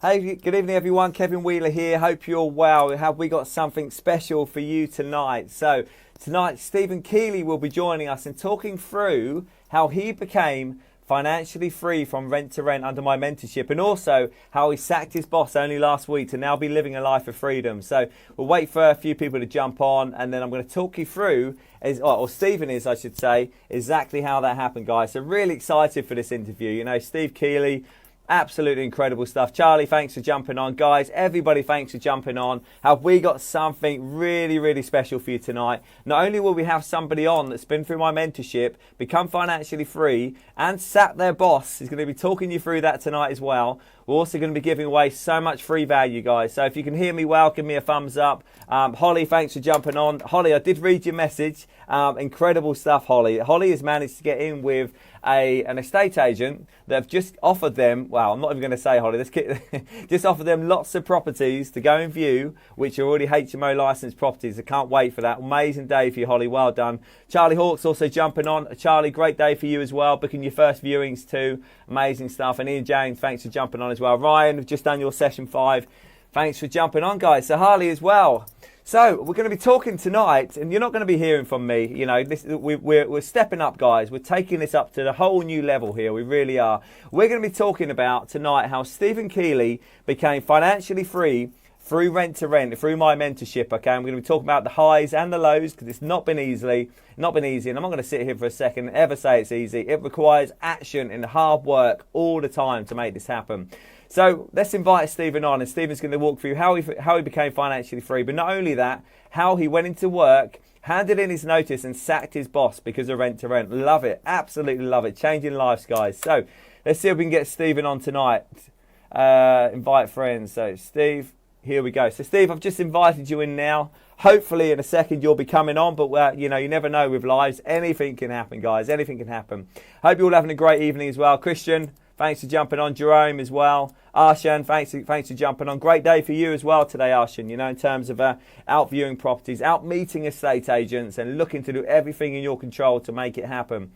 Hey, good evening, everyone. Kevin Wheeler here. Hope you're well. Have we got something special for you tonight? So, tonight, Stephen Keeley will be joining us and talking through how he became financially free from rent to rent under my mentorship, and also how he sacked his boss only last week to now be living a life of freedom. So, we'll wait for a few people to jump on, and then I'm going to talk you through, or Stephen is, I should say, exactly how that happened, guys. So, really excited for this interview. You know, Steve Keeley. Absolutely incredible stuff. Charlie, thanks for jumping on. Guys, everybody, thanks for jumping on. Have we got something really, really special for you tonight? Not only will we have somebody on that's been through my mentorship, become financially free, and sat their boss. He's going to be talking you through that tonight as well. We're also going to be giving away so much free value, guys. So if you can hear me well, give me a thumbs up. Holly, thanks for jumping on. Holly, I did read your message. Incredible stuff, Holly. Holly has managed to get in with an estate agent that have just offered them, well, I'm not even going to say, Holly, just offered them lots of properties to go and view, which are already HMO licensed properties. I can't wait for that. Amazing day for you, Holly. Well done. Charlie Hawk's also jumping on. Charlie, great day for you as well. Booking your first viewings too. Amazing stuff. And Ian James, thanks for jumping on as well. Ryan, we've just done your session 5. Thanks for jumping on, guys. So Harley as well. So we're going to be talking tonight, and you're not going to be hearing from me. You know, we're stepping up, guys. We're taking this up to the whole new level here. We really are. We're going to be talking about tonight how Stephen Keeley became financially free through rent to rent, through my mentorship. Okay, and we're going to be talking about the highs and the lows because it's not been easy. And I'm not going to sit here for a second and ever say it's easy. It requires action and hard work all the time to make this happen. So let's invite Stephen on, and Stephen's going to walk through how he became financially free, but not only that, how he went into work, handed in his notice, and sacked his boss because of rent to rent. Love it, absolutely love it. Changing lives, guys. So let's see if we can get Stephen on tonight. Invite friends. So Steve, here we go. So Steve, I've just invited you in now. Hopefully in a second you'll be coming on, but you know, you never know with lives. Anything can happen, guys. Anything can happen. Hope you're all having a great evening as well. Christian, thanks for jumping on. Jerome as well. Arshan, thanks for jumping on. Great day for you as well today, Arshan. You know, in terms of out viewing properties, out meeting estate agents, and looking to do everything in your control to make it happen.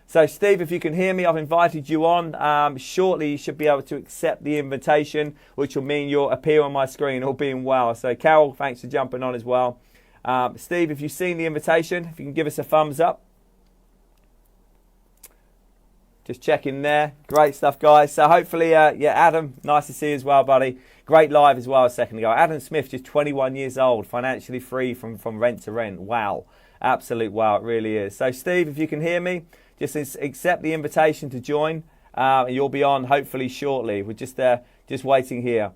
So, Steve, if you can hear me, I've invited you on. Shortly, you should be able to accept the invitation, which will mean you'll appear on my screen, all being well. So, Carol, thanks for jumping on as well. Steve, if you've seen the invitation, if you can give us a thumbs up. Just checking there. Great stuff, guys. So hopefully, Adam, nice to see you as well, buddy. Great live as well a second ago. Adam Smith, just 21 years old, financially free from rent to rent. Wow. Absolute wow, it really is. So, Steve, if you can hear me, just accept the invitation to join. And you'll be on hopefully shortly. We're just waiting here.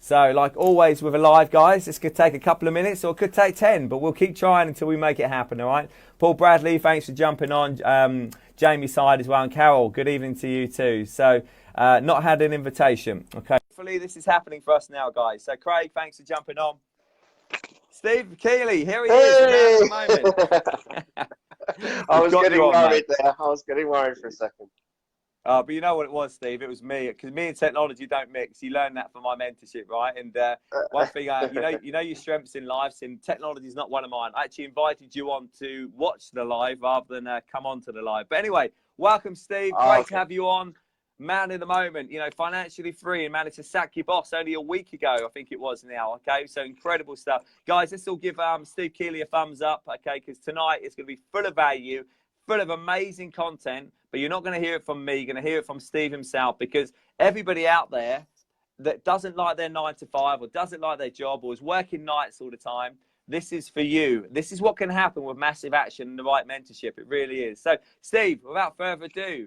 So, like always with a live, guys, this could take a couple of minutes or it could take 10, but we'll keep trying until we make it happen, all right? Paul Bradley, thanks for jumping on. Jamie Side as well. And Carol, good evening to you too. So, not had an invitation. Okay. Hopefully this is happening for us now, guys. So, Craig, thanks for jumping on. Steve Keeley, here he is. Man of the moment. I was getting worried there. I was getting worried for a second. But you know what it was, Steve? It was me, because me and technology don't mix. You learn that from my mentorship, right? And one thing, you know your strengths in life, and technology is not one of mine. I actually invited you on to watch the live rather than come on to the live. But anyway, welcome, Steve. Great to have you on. Man in the moment, you know, financially free and managed to sack your boss only a week ago, I think it was now, okay? So incredible stuff. Guys, let's all give Steve Keeley a thumbs up, okay? Because tonight it's going to be full of value, full of amazing content, but you're not going to hear it from me. You're going to hear it from Steve himself, because everybody out there that doesn't like their 9 to 5 or doesn't like their job or is working nights all the time, this is for you. This is what can happen with massive action and the right mentorship. It really is. So, Steve, without further ado,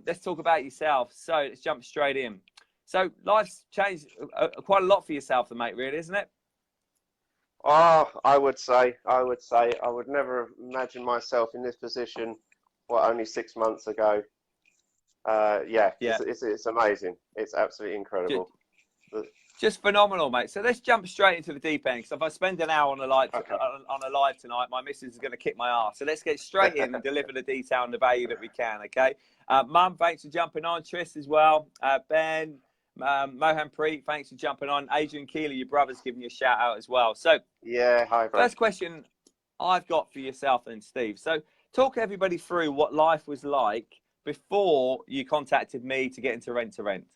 let's talk about yourself. So let's jump straight in. So life's changed quite a lot for yourself, mate, really, isn't it? Oh, I would never imagine myself in this position, only 6 months ago. It's amazing. It's absolutely incredible. Just phenomenal, mate. So let's jump straight into the deep end. Because if I spend an hour on a live tonight, my missus is going to kick my ass. So let's get straight in and deliver the detail and the value that we can, okay? Mum, thanks for jumping on. Tris as well. Ben, Mohan Preet, thanks for jumping on. Adrian Keeley, your brother's giving you a shout out as well. So, yeah, hi, bro. First question I've got for yourself and Steve. So talk everybody through what life was like before you contacted me to get into Rent to Rent.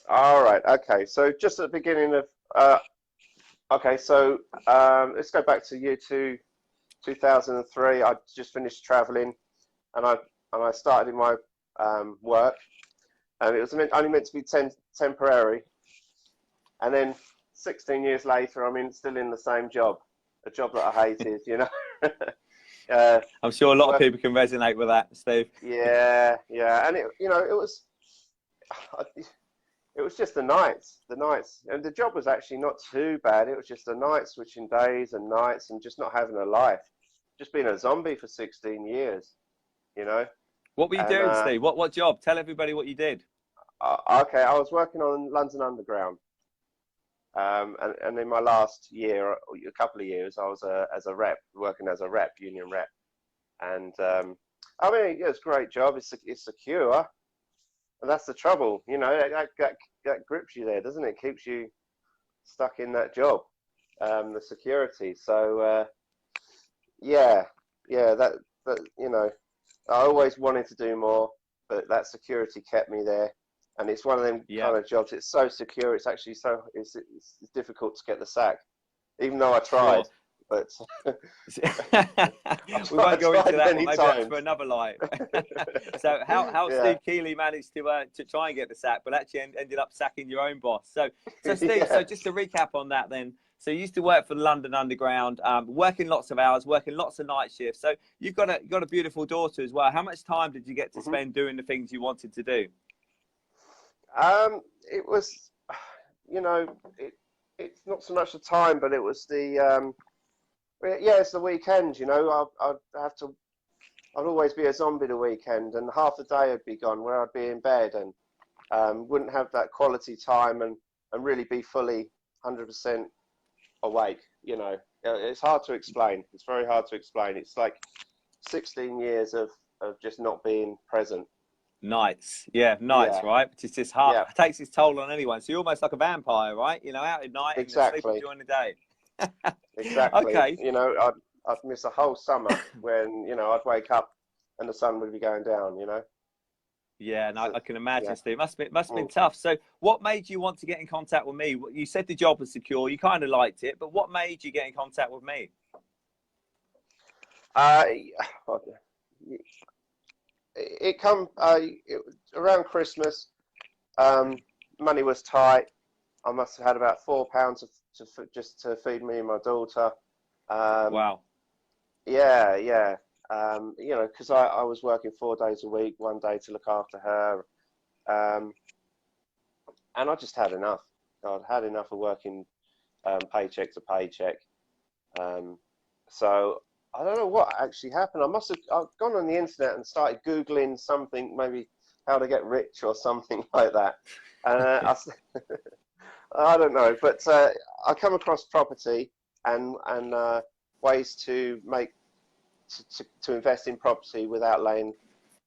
All right. Okay. So just at the beginning of, okay. So let's go back to year 2003. I just finished traveling, and I started in my work, and it was only meant to be temporary, and then 16 years later, still in the same job, a job that I hated. I'm sure a lot of Work, people can resonate with that, Steve. yeah, and it was just the nights, and the job was actually not too bad. It was just the nights, switching days and nights, and just not having a life, just being a zombie for 16 years, What were you And doing, Steve? What job? Tell everybody what you did. okay, I was working on London Underground, and in my last year, a couple of years, I was working as a rep, union rep, and it's a great job. It's secure. And that's the trouble, that grips you there, doesn't it? Keeps you stuck in that job, the security. So, that I always wanted to do more, but that security kept me there. And it's one of them kind of jobs. It's so secure. It's actually it's difficult to get the sack, even though I tried. Sure. But we won't go into that one. Maybe that's for another live. So how Steve Keeley managed to try and get the sack, but actually ended up sacking your own boss. So Steve, so just to recap on that then. So you used to work for the London Underground, working lots of hours, working lots of night shifts. So you've got a beautiful daughter as well. How much time did you get to spend doing the things you wanted to do? It was, it's not so much the time, but it was the it's the weekend. I'd always be a zombie the weekend, and half the day would be gone where I'd be in bed and wouldn't have that quality time and really be fully 100% awake. It's hard to explain. It's very hard to explain. It's like 16 years of just not being present. Nights, right? But it's just hard. Yeah. It takes its toll on anyone. So you're almost like a vampire, right? Out at night and sleeping during the day. Exactly. Okay. I'd miss a whole summer when I'd wake up and the sun would be going down. Yeah, no, I can imagine, Steve. Must have been tough. So, what made you want to get in contact with me? You said the job was secure. You kind of liked it, but what made you get in contact with me? It come around Christmas. Money was tight. I must have had about £4 just to feed me and my daughter. Wow. Yeah. Because I was working 4 days a week, one day to look after her, and I just had enough. I'd had enough of working paycheck to paycheck. So I don't know what actually happened. I've gone on the internet and started Googling something, maybe how to get rich or something like that. I don't know, but I come across property and ways to to invest in property without laying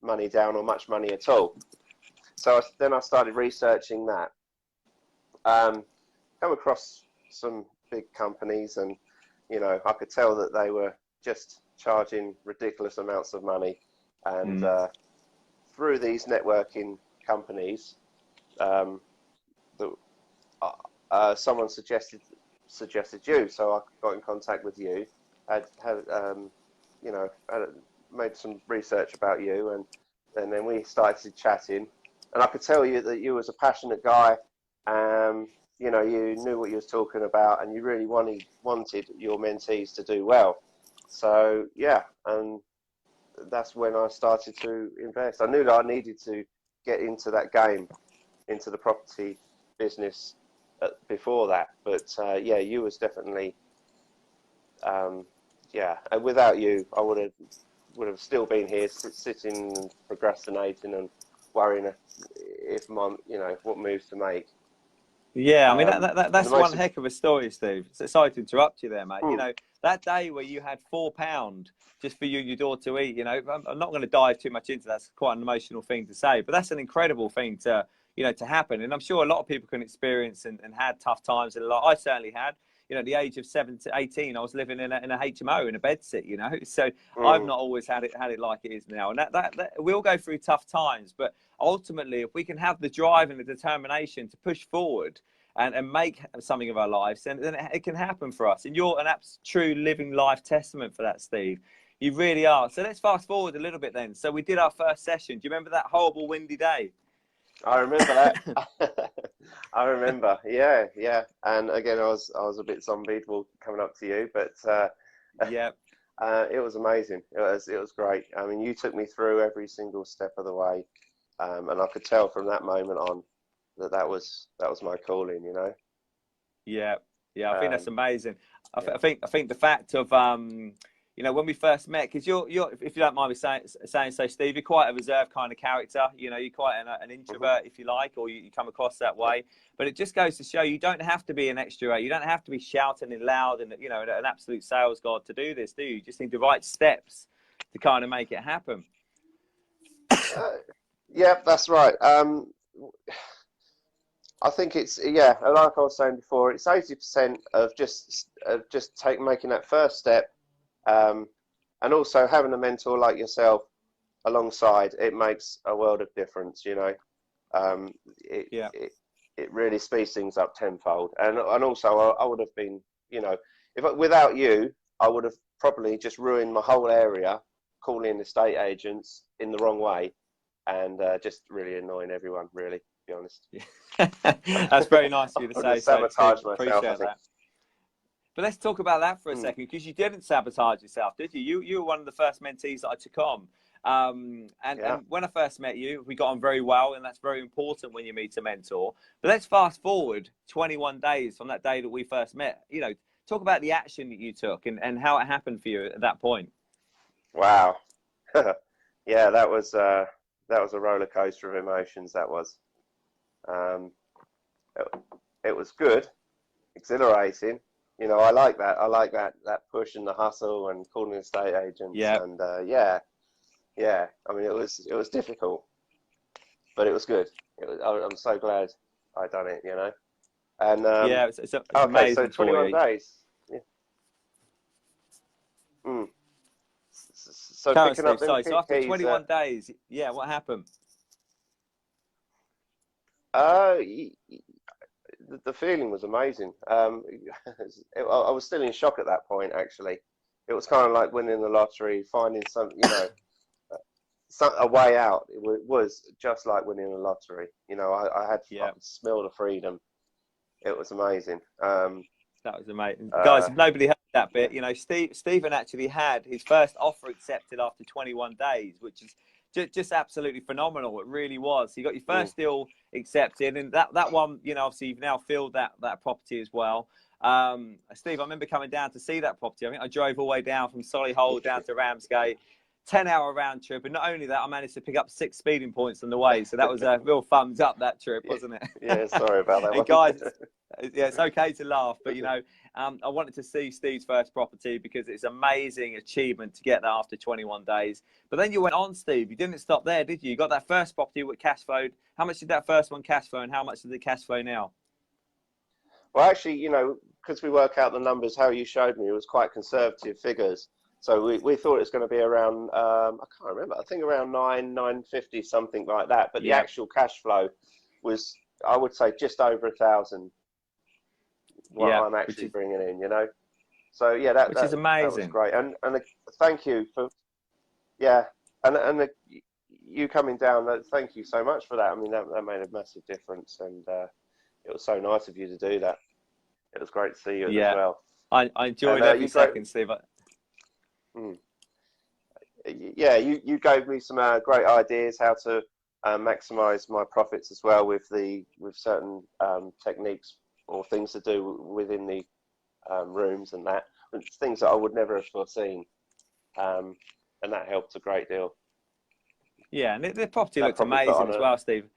money down or much money at all. So then I started researching that. Come across some big companies, and I could tell that they were just charging ridiculous amounts of money. And through these networking companies, someone suggested you, so I got in contact with you. Had made some research about you, and then we started chatting, and I could tell you that you was a passionate guy. You knew what you was talking about, and you really wanted your mentees to do well. So and that's when I started to invest. I knew that I needed to get into that game, into the property business before that, but you was definitely and without you I would have still been here sitting and procrastinating and worrying if what moves to make. Yeah, I mean that's one heck of a story, Steve. Sorry to interrupt you there, mate. That day where you had £4 just for you and your daughter to eat, I'm not going to dive too much into that. It's quite an emotional thing to say, but that's an incredible thing to to happen. And I'm sure a lot of people can experience and had tough times in life. I certainly had. at the age of 17, 18, I was living in a HMO in a bedsit, So I've Mm. not always had it like it is now. And that we'll go through tough times, but ultimately, if we can have the drive and the determination to push forward and make something of our lives, then it can happen for us. And you're an true living life testament for that, Steve. You really are. So let's fast forward a little bit then. So we did our first session. Do you remember that horrible windy day? I remember that. I remember. Yeah, yeah. And again, I was a bit zombied coming up to you, but Yeah. it was amazing. It was great. I mean, you took me through every single step of the way, and I could tell from that moment on that was my calling. Yeah, yeah, I think that's Um, amazing. yeah. I think the fact of when we first met, because you're if you don't mind me saying so, Steve, you're quite a reserved kind of character. You're quite an Hmm. introvert, if you like, or you come across that way. But it just goes to show you don't have to be an extrovert. You don't have to be shouting and loud and an absolute sales god to do this, do you? You just need the right steps to kind of make it happen. Uh, yeah, that's right. I think it's like I was saying before, it's 80% of just making that first step, um, and also having a mentor like yourself alongside. It makes a world of difference. Um, it Yeah. it it really speeds things up tenfold. And also I would have been, without you, I would have probably just ruined my whole area, calling estate agents in the wrong way, and just really annoying everyone. Really, to be honest. That's very nice of you to I would say have so, Steve. sabotaged myself, I Appreciate think. that. But let's talk about that for a Mm, second, because you didn't sabotage yourself, did you? You were one of the first mentees that I took on. yeah. And when I first met you, we got on very well, and that's very important when you meet a mentor. But let's fast forward 21 days from that day that we first met. Talk about the action that you took and how it happened for you at that point. Wow. Yeah, that was a roller coaster of emotions. That was. Um, it, it was good, exhilarating. I like that. I like that push and the hustle and calling estate agents, Yeah. and yeah. I mean, it was difficult, but it was good. I'm so glad I done it. And Yeah, it's okay, so amazing for 21 you. days. Yeah. Mm. So Karen, picking up Steve, them sorry. So after keys. 21 days, yeah, what happened? Uh, y- the feeling was amazing. I was still in shock at that point. Actually, it was kind of like winning the lottery, finding a way out. It was just like winning the lottery. I Yeah. could smell the freedom. It was amazing. That was amazing. Guys, Uh, if nobody heard that yeah. bit, Stephen actually had his first offer accepted after 21 days, which is just absolutely phenomenal. It really was. You got your Mm. first deal accepted, and that one, obviously you've now filled that property as well. Steve, I remember coming down to see that property. I think I drove all the way down from Solihull down to Ramsgate, 10-hour round trip. And not only that, I managed to pick up 6 speeding points on the way. So that was a real thumbs up, that trip, Yeah, wasn't it? yeah. Sorry about that And one. guys, it's okay to laugh, but I wanted to see Steve's first property because it's an amazing achievement to get that after 21 days. But then you went on, Steve. You didn't stop there, did you? You got that first property with cash flowed. How much did that first one cash flow, and how much did the cash flow now? Well, actually, because we work out the numbers, how you showed me, it was quite conservative figures. So we thought it was going to be around, I can't remember, I think around 950, something like that. But the Yeah, actual cash flow was, I would say, just over 1,000, what yeah, I'm actually bringing in. So yeah, that which is that that was amazing. great. And thank you for, yeah, and you coming down. Thank you so much for that. I mean, that made a massive difference, and it was so nice of you to do that. It was great to see you as Yeah, well. I And enjoyed every you great, second, Steve. mm, yeah, you gave me some great ideas how to maximize my profits as well with certain techniques or things to do within the rooms and that. It's things that I would never have foreseen, um, and that helped a great deal. Yeah, and the property That looked probably put amazing on as a. well, Steve.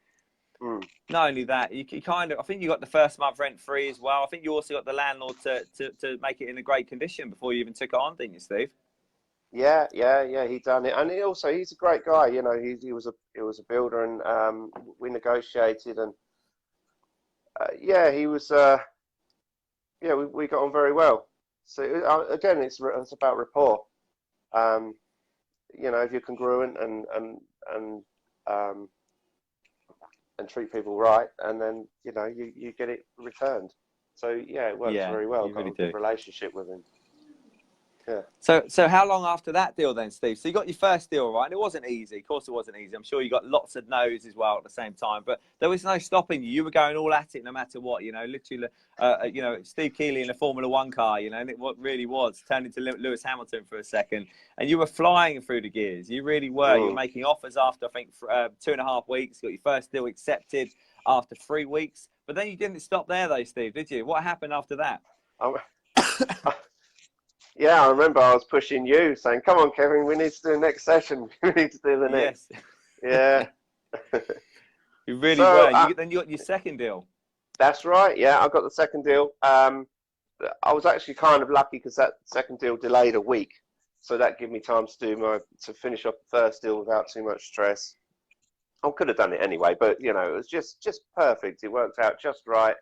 Mm, Not only that, you kind of, I think you got the first month rent free as well. I think you also got the landlord to make it in a great condition before you even took it on, didn't you, Steve? yeah. He done it, and he's a great guy. He was a builder, and we negotiated, and yeah, he was. yeah, we got on very well. So again, it's about rapport. Um, you know, if you're congruent and um, and treat people right, and then you know you get it returned. So yeah, it works Yeah, very well. you Got really a good do. relationship with him. Yeah. So how long after that deal then, Steve? So you got your first deal, right? And it wasn't easy. Of course, it wasn't easy. I'm sure you got lots of no's as well at the same time, but there was no stopping you. You were going all at it, no matter what. You know, literally, Steve Keeley in a Formula One car. You know, and it what really was turned into Lewis Hamilton for a second, and you were flying through the gears. You really were. You were Mm. making offers after I think 2.5 weeks. You got your first deal accepted after 3 weeks, but then you didn't stop there, though, Steve, did you? What happened after that? Um, yeah, I remember I was pushing you, saying, "Come on, Kevin, we need to do the next session. We need to do the next." Yes. Yeah. You really So were. Then you got your second deal. that's right. Yeah, I got the second deal. I was actually kind of lucky because that second deal delayed a week, so that gave me time to finish off the first deal without too much stress. I could have done it anyway, but you know, it was just perfect. It worked out just right.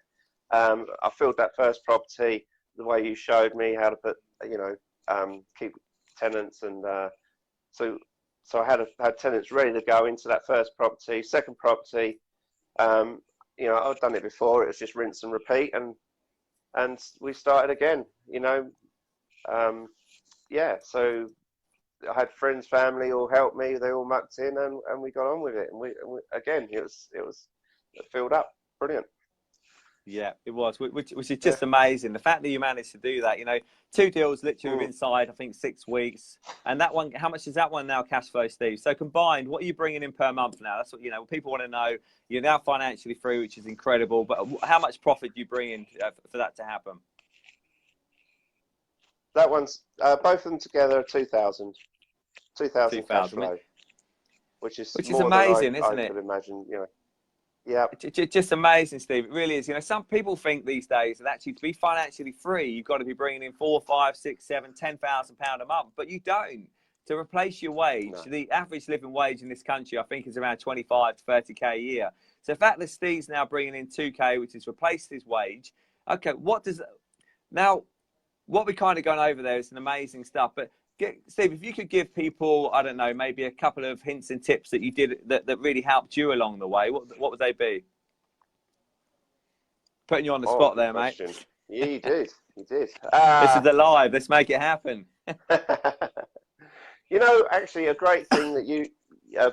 I filled that first property the way you showed me how to put, you know, keep tenants, and so I had tenants ready to go into that first property. Second property, um, you know, I've done it before. It was just rinse and repeat, and we started again. You know, um, yeah. So I had friends, family all helped me. They all mucked in, and we got on with it. And we again, it filled up. Brilliant. Yeah, it was, which is Yeah. just amazing. The fact that you managed to do that, you know, two deals literally Mm. within inside, I think, 6 weeks. And that one, how much is that one now cash flow, Steve? So combined, what are you bringing in per month now? That's what, you know, people want to know. You're now financially free, which is incredible. But how much profit do you bring in for that to happen? That one's both of them together are 2,000 cash 2000, flow, which is which is more than amazing, I isn't it? could imagine. You know, yeah, Just amazing, Steve. It really is. You know, some people think these days that actually to be financially free, you've got to be bringing in 4, 5, 6, 7, £10,000 a month, but you don't. To replace your wage, no, the average living wage in this country, I think, is around 25 to 30k a year. So the fact that Steve's now bringing in 2k, which has replaced his wage. Okay, now? What we kind of gone over there is some amazing stuff, but Steve, if you could give people, I don't know, maybe a couple of hints and tips that you did that really helped you along the way, what would they be? Putting you on the oh, spot good there, mate. question. Yeah, you did. This is alive. Let's make it happen. You know, actually, a great thing that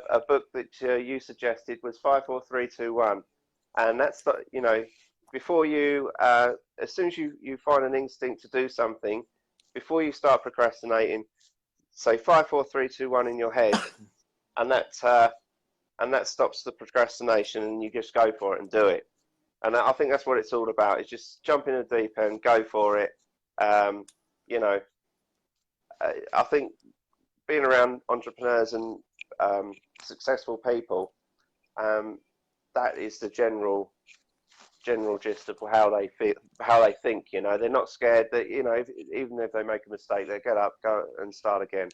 a book that you suggested was 54321, and that's the, you know, before you, as soon as you find an instinct to do something, before you start procrastinating, say 54321 in your head, and that stops the procrastination, and you just go for it and do it. And I think that's what it's all about. Is just jump in the deep end, go for it. You know, I think being around entrepreneurs and successful people, that is the general gist of how they feel, how they think. You know, they're not scared that, you know, even if they make a mistake, they get up, go and start again.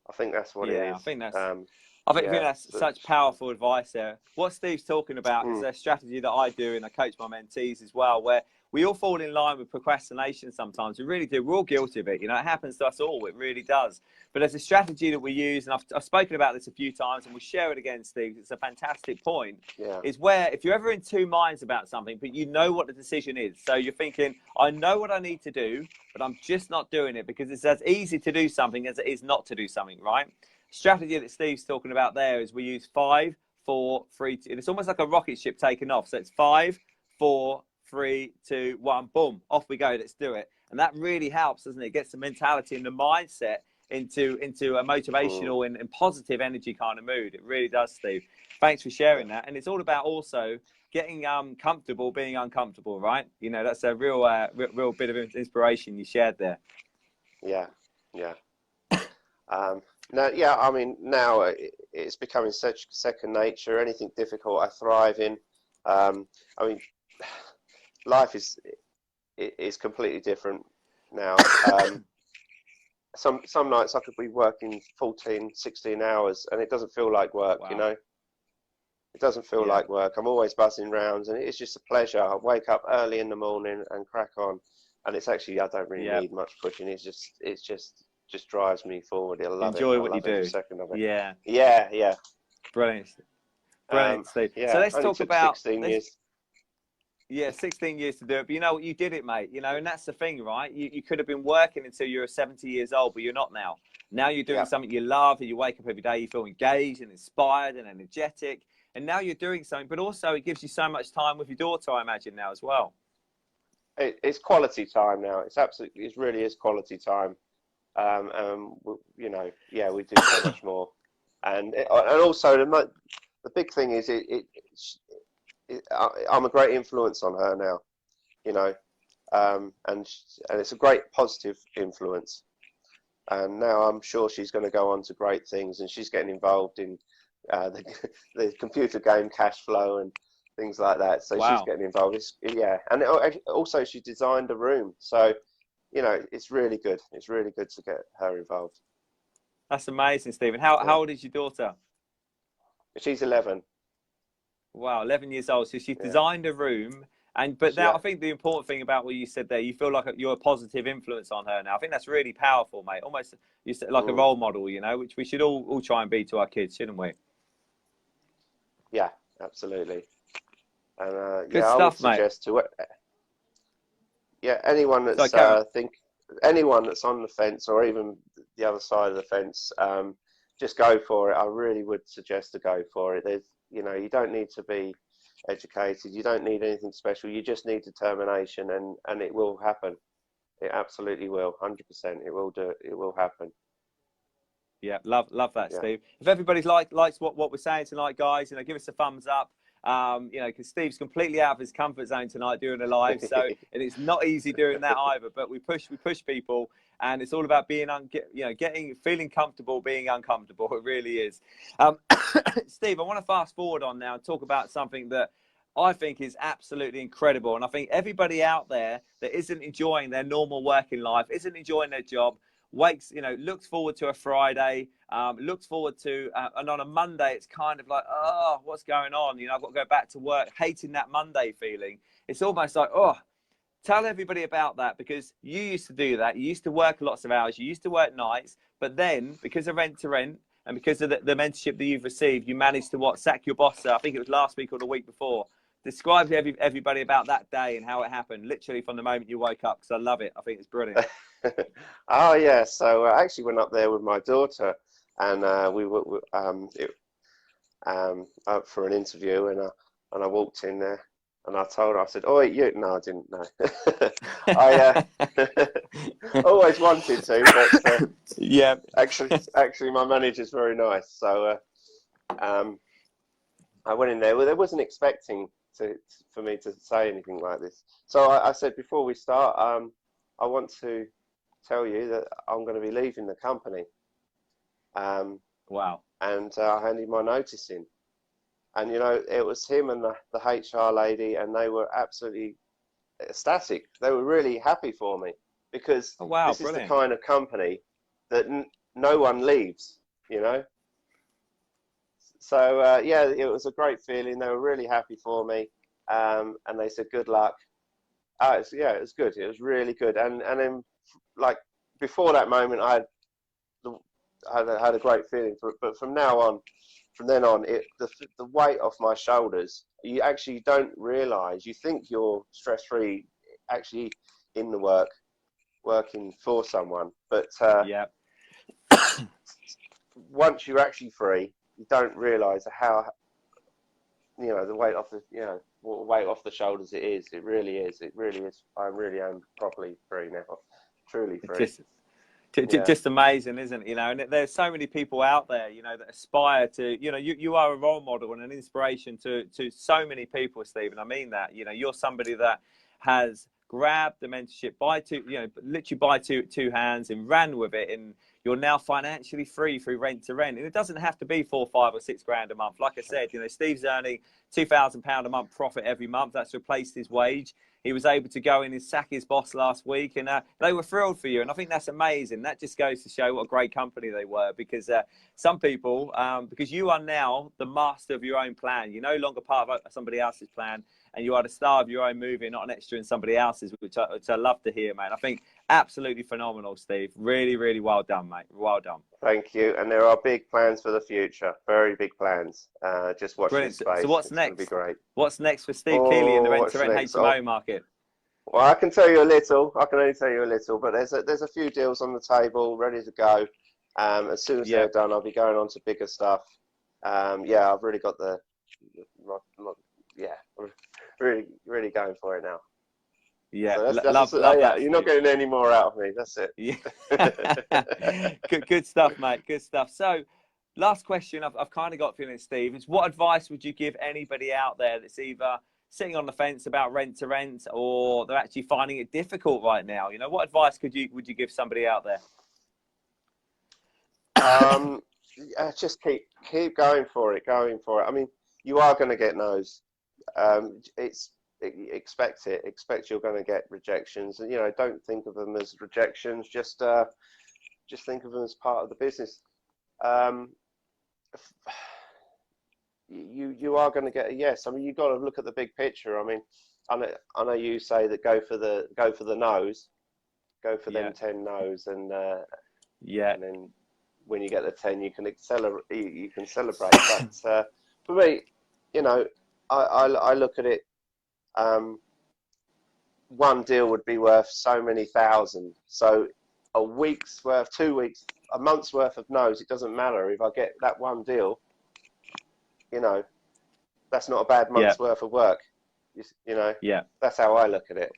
I think that's what it Yeah, is. I think Yeah. that's such powerful advice there. What Steve's talking about is Mm, a strategy that I do, and I coach my mentees as well, where we all fall in line with procrastination sometimes. We really do. We're all guilty of it. You know, it happens to us all. It really does. But there's a strategy that we use, and I've spoken about this a few times, and we'll share it again, Steve. It's a fantastic point. yeah. Is where if you're ever in two minds about something, but you know what the decision is. So you're thinking, I know what I need to do, but I'm just not doing it because it's as easy to do something as it is not to do something, right? Strategy that Steve's talking about there is we use 5, 4, 3, 2. It's almost like a rocket ship taking off. So it's 5, 4, 3, 2, 1. Boom, off we go. Let's do it. And that really helps, doesn't it? It gets the mentality and the mindset into a Mm, motivational and positive energy kind of mood. It really does, Steve. Thanks for sharing that. And it's all about also getting comfortable being uncomfortable, right? You know, that's a real bit of inspiration you shared there. yeah. Yeah. No, yeah, I mean, now it's becoming such second nature. Anything difficult, I thrive in. I mean, life is completely different now. Some nights I could be working 14, 16 hours, and it doesn't feel like work, you Wow. know? It doesn't feel Yeah. like work. I'm always buzzing round, and it's just a pleasure. I wake up early in the morning and crack on. and it's actually, I don't really need much pushing. It's just drives me forward. I love Enjoy it. I what you love every do. second of it. Yeah. Yeah. Brilliant. Brilliant, Steve. So Yeah, let's only talk took about 16 years. Yeah, 16 years to do it. But you know what? You did it, mate. You know, and that's the thing, right? You could have been working until you were 70 years old, but you're not now. Now you're doing Yeah. something you love, and you wake up every day, you feel engaged and inspired and energetic. And now you're doing something, but also it gives you so much time with your daughter, I imagine, now as well. It's quality time now. It really is quality time. You know, yeah, we do so much more. And also the big thing is I'm a great influence on her now, you know, and it's a great positive influence. And now I'm sure she's going to go on to great things, and she's getting involved in the computer game Cash Flow and things like that. So Wow. she's getting involved. And also she designed a room. So, you know, it's really good. It's really good to get her involved. That's amazing, Stephen. How old is your daughter? She's 11. Wow, 11 years old. So she's designed a room. But now I think the important thing about what you said there, you feel like you're a positive influence on her now. I think that's really powerful, mate. Almost you said like a role model, you know, which we should all try and be to our kids, shouldn't we? Yeah, absolutely. And Good I stuff, would suggest mate. anyone that's anyone that's on the fence or even the other side of the fence, just go for it. I really would suggest to go for it. You don't need to be educated. You don't need anything special. You just need determination, and it will happen. It absolutely will. 100%. It will do it. It will happen. Yeah, love that, Steve. If everybody's likes what we're saying tonight, guys, give us a thumbs up. Because Steve's completely out of his comfort zone tonight doing a live, so and it's not easy doing that either. But we push people, and it's all about being feeling comfortable, being uncomfortable. It really is. Steve, I want to fast forward on now and talk about something that I think is absolutely incredible, and I think everybody out there that isn't enjoying their normal working life, isn't enjoying their job, looks forward to a Friday, looks forward to, and on a Monday, it's kind of like, oh, what's going on? I've got to go back to work, hating that Monday feeling. It's almost like, oh, tell everybody about that, because you used to do that. You used to work lots of hours. You used to work nights, but then because of Rent to Rent and because of the mentorship that you've received, you managed to sack your boss. I think it was last week or the week before. Describe to everybody about that day and how it happened, literally from the moment you woke up, because I love it. I think it's brilliant. Oh yeah, so I actually went up there with my daughter, and we were up for an interview, and I walked in there, and I told her, I said, "Oh, you?" No, I didn't know. I always wanted to, but yeah, actually, my manager's very nice, so I went in there. Well, they wasn't expecting for me to say anything like this, so I said, before we start, I want to tell you that I'm going to be leaving the company. Wow. And I handed my notice in, and it was him and the HR lady, and they were absolutely ecstatic. They were really happy for me, because this is the kind of company that no one leaves, So yeah, it was a great feeling. They were really happy for me, and they said good luck. It was good. It was really good. And then, like, before that moment, I had a great feeling for it. But from then on, the weight off my shoulders, you actually don't realise. You think you're stress-free, actually in the working for someone. But once you're actually free, you don't realise how the weight off the shoulders it is. It really is. It really is. I really am properly free now. Truly free. Just amazing, isn't it? And there's so many people out there, that aspire to, you are a role model and an inspiration to so many people, Stephen. I mean that, you're somebody that has grabbed the mentorship literally by two hands and ran with it, and you're now financially free through Rent to Rent. And it doesn't have to be 4, 5 or 6 grand a month. Like I said, Steve's earning £2,000 a month profit every month. That's replaced his wage. He was able to go in and sack his boss last week, and they were thrilled for you. And I think that's amazing. That just goes to show what a great company they were, because some people, because you are now the master of your own plan. You're no longer part of somebody else's plan, and you are the star of your own movie, not an extra in somebody else's, which I love to hear, mate. I think absolutely phenomenal, Steve. Really, really well done, mate. Well done. Thank you. And there are big plans for the future. Very big plans. Just watch this space. So what's it's next? Gonna be great. What's next for Steve Keeley in the rent-to-rent HMO market? Well, I can tell you a little. I can only tell you a little, but there's a few deals on the table ready to go. As soon as they're done, I'll be going on to bigger stuff. Yeah, I've really got really going for it now. Yeah, so love that. You're not getting any more out of me. That's it. Yeah. good stuff, mate. Good stuff. So, last question I've kind of got for you, Steve, is what advice would you give anybody out there that's either sitting on the fence about rent to rent, or they're actually finding it difficult right now? You know, what advice would you give somebody out there? Just keep going for it. I mean, you are going to get no's. Expect it. Expect you're going to get rejections, and don't think of them as rejections. Just think of them as part of the business. You are going to get a yes. I mean, you've got to look at the big picture. I mean, I know you say that go for the no's, go for them 10 no's, and and then when you get the 10, you can accelerate. You can celebrate. But for me, I look at it. One deal would be worth so many thousand. So a week's worth, 2 weeks, a month's worth of no's, it doesn't matter. If I get that one deal, that's not a bad month's worth of work. That's how I look at it.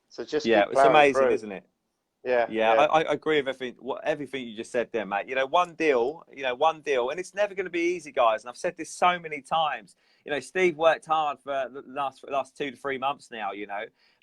So just it's amazing, isn't it? Yeah. I agree with everything you just said there, mate. One deal, and it's never going to be easy, guys. And I've said this so many times. Steve worked hard for the last 2 to 3 months now,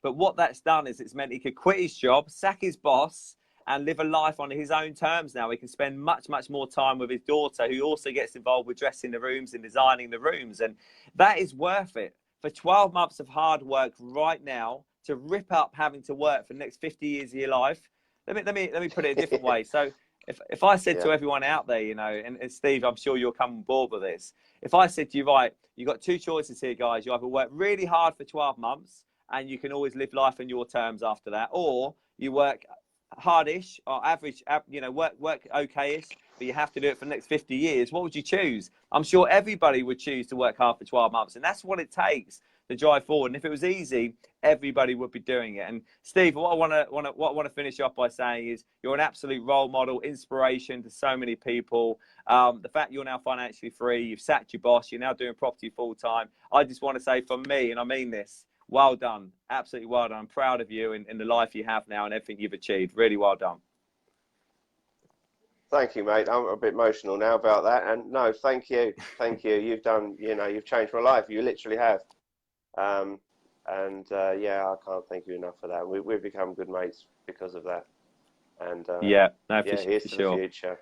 but what that's done is it's meant he could quit his job, sack his boss, and live a life on his own terms now. He can spend much, much more time with his daughter, who also gets involved with dressing the rooms and designing the rooms. And that is worth it. For 12 months of hard work right now, to rip up having to work for the next 50 years of your life. Let me put it a different way. So if I said to everyone out there, and Steve, I'm sure you'll come on board with this. If I said to you, right, you've got 2 choices here, guys. You either work really hard for 12 months and you can always live life on your terms after that, or you work hardish or average, work okayish, but you have to do it for the next 50 years. What would you choose? I'm sure everybody would choose to work hard for 12 months, and that's what it takes to drive forward. And if it was easy, everybody would be doing it. And Steve, what I want to finish off by saying is you're an absolute role model, inspiration to so many people. The fact you're now financially free, you've sacked your boss, you're now doing property full time. I just want to say, for me, and I mean this, well done, absolutely well done. I'm proud of you in the life you have now and everything you've achieved. Really well done. Thank you, mate. I'm a bit emotional now about that. And no, thank you. You've done, you've changed my life. You literally have. I can't thank you enough for that. We've become good mates because of that. And here's to the future.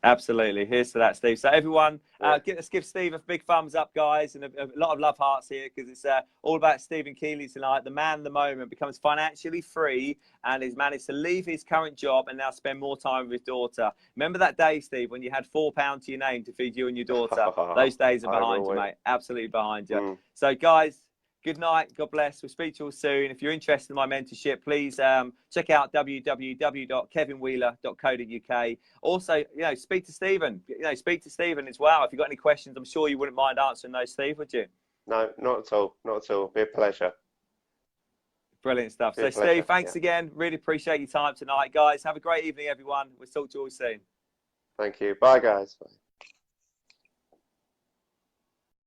Absolutely. Here's to that, Steve. So everyone, let's give Steve a big thumbs up, guys, and a lot of love hearts here, because it's all about Stephen Keeley tonight. The man, the moment, becomes financially free and has managed to leave his current job and now spend more time with his daughter. Remember that day, Steve, when you had £4 to your name to feed you and your daughter? Those days are behind you, mate. Absolutely behind you. So, guys, good night. God bless. We'll speak to you all soon. If you're interested in my mentorship, please check out www.kevinwheeler.co.uk. Also, speak to Stephen. Speak to Stephen as well. If you've got any questions, I'm sure you wouldn't mind answering those, Steve, would you? No, not at all. Not at all. Be a pleasure. Brilliant stuff. So, Steve, thanks again. Really appreciate your time tonight, guys. Have a great evening, everyone. We'll talk to you all soon. Thank you. Bye, guys. Bye.